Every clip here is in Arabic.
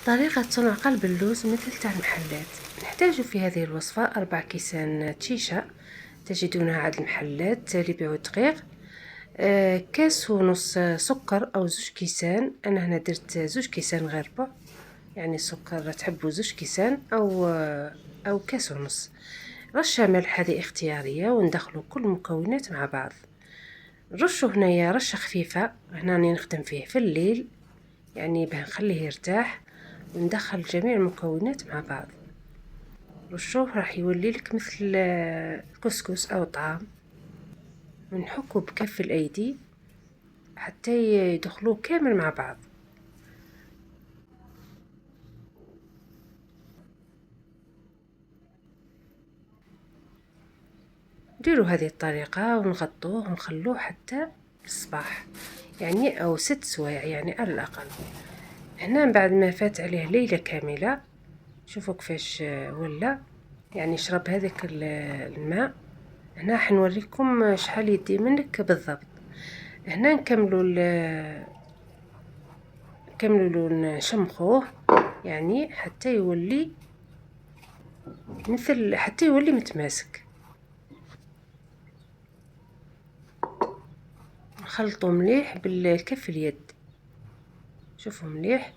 طريقة صنع قلب اللوز مثل تاع المحلات. نحتاج في هذه الوصفة 4 كيسان تشيشة تجدونها عند المحلات اللي يبيعوا الدقيق، كاس ونص سكر أو 2 كيسان. أنا هنا درت 2 كيسان غير ربع، يعني السكر تحبوا 2 كيسان أو كاس ونص. رشة ملح هذه اختيارية، وندخلوا كل المكونات مع بعض. نرشوا هنايا رشة خفيفة، هنا راني نخدم فيه في الليل يعني باه نخليه يرتاح، وندخل جميع المكونات مع بعض. رشوه راح يولي لك مثل الكسكس او طعام. ونحكه بكف الايدي حتى يدخلوه كامل مع بعض. ديروا هذه الطريقة ونغطوه ونخلوه حتى الصباح، يعني او 6 سوايع يعني على الاقل. هنا بعد ما فات عليه ليلة كاملة، شوفوا كيفاش ولا، يعني شرب هذاك الماء. هنا حنوريكم شحال يدي منك بالضبط. هنا نكملوا نشمخوه، يعني حتى يولي حتى يولي متماسك. نخلطو مليح بالكف اليد. شوفوا مليح،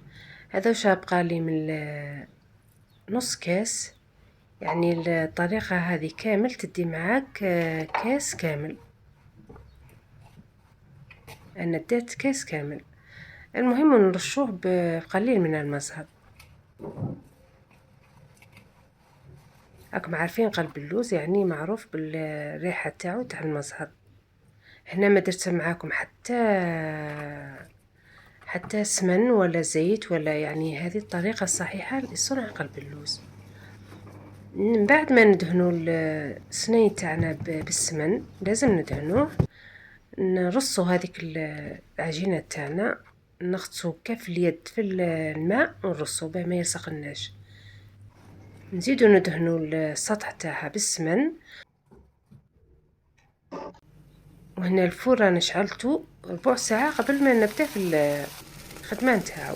هذا واش بقى لي من نص كاس. يعني الطريقة هذه كامل تدي معاك كاس كامل. انا اديت كاس كامل. المهم نرشوه بقليل من المزهر. راكم عارفين قلب اللوز يعني معروف بالريحة تاعو تاع المزهر. هنا ما درت معاكم حتى سمن ولا زيت، ولا يعني هذه الطريقة الصحيحة لصنع قلب اللوز. من بعد ما ندهنوا السنين تاعنا بالسمن، لازم ندهنوه. نرصوا هذيك العجينة تاعنا، نغطسوا كف اليد في الماء ونرصوا به ما يلصقناش. نزيدوا ندهنوا السطح تاعها بالسمن. وهنا الفور انا شعلته ربع ساعة قبل ما نبدا في الخدمة نتاعو.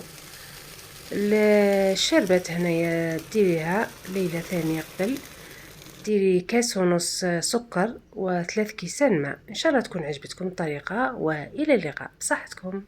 الشربات هنايا ديريها ليلة ثانية قبل. ديري كاس ونص سكر و3 كيسان ماء. ان شاء الله تكون عجبتكم الطريقة، والى اللقاء بصحتكم.